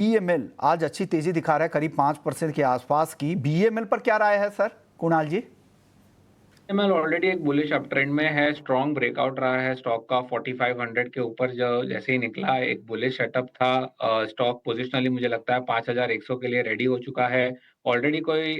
BEML आज अच्छी तेजी दिखा रहा है, करीब 5% के आसपास की। बीईएमएल पर क्या राय है सर, कुणाल जी? एमएल ऑलरेडी एक बुलिश अप ट्रेंड में है, स्ट्रॉन्ग ब्रेकआउट रहा है स्टॉक का 4500 के ऊपर जो जैसे ही निकला एक बुलिश सेटअप था। स्टॉक पोजिशनली मुझे लगता है 5100 के लिए रेडी हो चुका है। ऑलरेडी कोई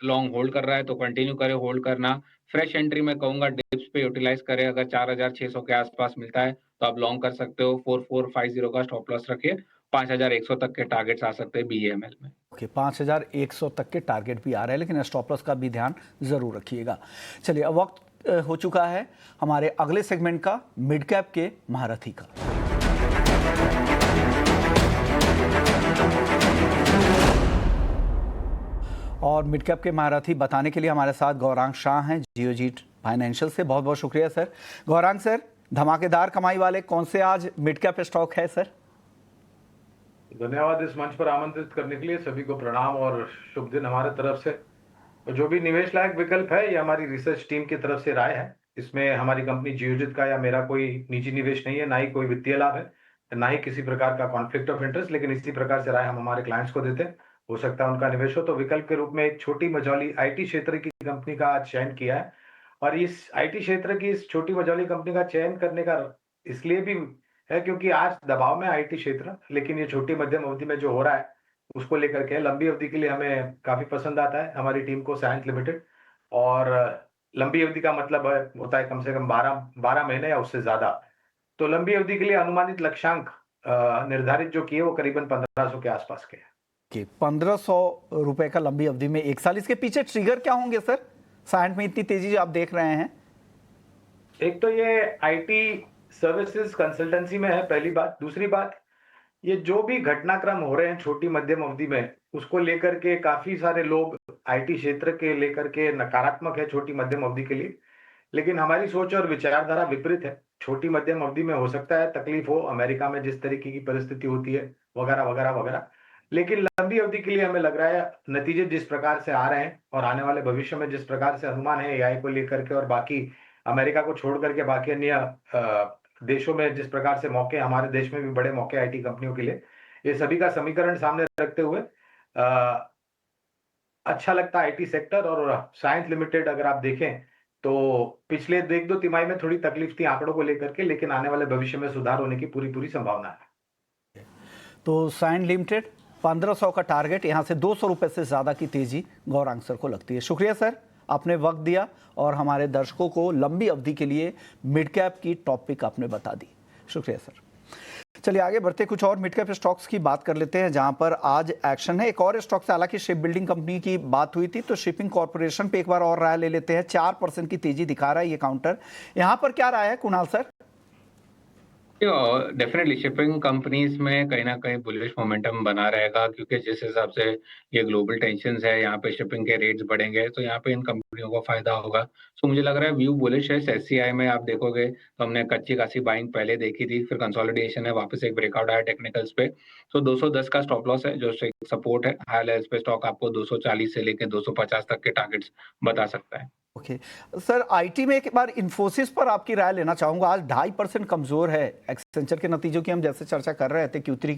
लॉन्ग होल्ड कर रहा है तो कंटिन्यू करे होल्ड करना। फ्रेश एंट्री मैं कहूंगा डिप्स पे यूटिलाइज करे, अगर 4600 के आसपास मिलता है तो आप लॉन्ग कर सकते हो। 4450 का स्टॉप लॉस रखिए, 5100 तक के टारगेट्स आ सकते हैं बीएमएल में। ओके, 5100 तक के टारगेट भी आ रहे हैं, लेकिन स्टॉप लॉस का भी ध्यान जरूर रखिएगा। चलिए, अब वक्त हो चुका है हमारे अगले सेगमेंट का, मिड कैप के महारथी का। और मिड कैप के महारथी बताने के लिए हमारे साथ गौरांग शाह हैं, जियोजीत फाइनेंशियल से। बहुत बहुत शुक्रिया सर। गौरांग सर, धमाकेदार कमाई वाले कौन से आज मिड कैप स्टॉक है सर? धन्यवाद इस मंच पर आमंत्रित करने के लिए। सभी को प्रणाम और शुभ दिन हमारे तरफ से। जो भी निवेश लायक विकल्प है ये हमारी रिसर्च टीम की तरफ से राय है। इसमें हमारी कंपनी जियोजित का या मेरा कोई निजी निवेश नहीं है, ना ही कोई वित्तीय लाभ है, ना ही किसी प्रकार का कॉन्फ्लिक्ट ऑफ इंटरेस्ट। लेकिन इसी प्रकार से राय हम हमारे क्लाइंट्स को देते हैं। हो सकता है उनका निवेश हो तो विकल्प के रूप में एक छोटी मझौली आईटी क्षेत्र की कंपनी का आज चयन किया है। और इस आईटी क्षेत्र की इस छोटी मझौली कंपनी का चयन करने का इसलिए भी है क्योंकि आज दबाव में आईटी क्षेत्र, लेकिन ये छोटी मध्यम अवधि में जो हो रहा है उसको लेकर के लंबी अवधि के लिए हमें काफी पसंद आता है हमारी टीम को साइंस लिमिटेड। और लंबी अवधि का मतलब होता है कम से कम 12 महीने या उससे ज्यादा। तो लंबी अवधि के लिए अनुमानित लक्ष्यांक निर्धारित जो किए वो करीबन 1500 के आसपास के हैं। कि 1500 रुपए का लंबी अवधि में 1 साल, इसके पीछे ट्रिगर क्या होंगे सर? साइंस में इतनी तेजी जो आप देख रहे हैं। एक तो ये आईटी सर्विसेज कंसल्टेंसी में है, पहली बात। दूसरी बात, ये जो भी घटनाक्रम हो रहे हैं छोटी मध्यम अवधि में उसको लेकर के काफी सारे लोग आईटी क्षेत्र के लेकर के नकारात्मक है छोटी मध्यम अवधि के लिए। लेकिन हमारी सोच और विचारधारा विपरीत है। छोटी मध्यम अवधि में हो सकता है तकलीफ हो, अमेरिका में जिस तरीके की परिस्थिति होती है वगैरह वगैरह वगैरह। लेकिन लंबी अवधि के लिए हमें लग रहा है नतीजे जिस प्रकार से आ रहे हैं और आने वाले भविष्य में जिस प्रकार से अनुमान है एआई को लेकर के और बाकी अमेरिका को छोड़ करके बाकी अन्य देशों में जिस प्रकार से मौके, हमारे देश में भी बड़े मौके आईटी कंपनियों के लिए, ये सभी का समीकरण सामने रखते हुए अच्छा लगता है आईटी सेक्टर। और साइंस लिमिटेड अगर आप देखें तो पिछले 1-2 तिमाही में थोड़ी तकलीफ थी आंकड़ों को लेकर के, लेकिन आने वाले भविष्य में सुधार होने की पूरी संभावना है। तो साइंस लिमिटेड 1500 का टारगेट, यहाँ से 200 रुपए से ज्यादा की तेजी गौरांग सर को लगती है। शुक्रिया सर, आपने वक्त दिया और हमारे दर्शकों को लंबी अवधि के लिए मिड कैप की टॉपिक आपने बता दी। शुक्रिया सर। चलिए आगे बढ़ते, कुछ और मिड कैप स्टॉक्स की बात कर लेते हैं जहां पर आज एक्शन है। एक और स्टॉक से, हालांकि शिप बिल्डिंग कंपनी की बात हुई थी, तो शिपिंग कॉर्पोरेशन पे एक बार और राय ले लेते हैं। 4% की तेजी दिखा रहा है ये काउंटर। यहां पर क्या राय है Kunal sir? Definitely shipping companies में कहीं ना कहीं बुलिश मोमेंटम बना रहेगा, क्योंकि जिस हिसाब से ये ग्लोबल टेंशंस है, यहाँ पे शिपिंग के रेट्स बढ़ेंगे तो यहाँ पे इन कंपनियों को फायदा होगा। सो मुझे लग रहा है व्यू बुलिश है। एससीआई में आप देखोगे तो हमने कच्ची खासी बाइंग पहले देखी थी, फिर कंसोलिडेशन है, वापस एक ब्रेकआउट आया टेक्निकल्स पे। सो 210 का स्टॉप लॉस है जो सपोर्ट है। हाई लेवल्स पे स्टॉक आपको 240 से लेकर 250 तक के टारगेट्स बता सकता है। ओके सर, आईटी में एक बार इन्फोसिस पर आपकी राय लेना चाहूंगा। आज 2.5% कमजोर है। एक्सेंचर के नतीजों की हम जैसे चर्चा कर रहे थे Q3 की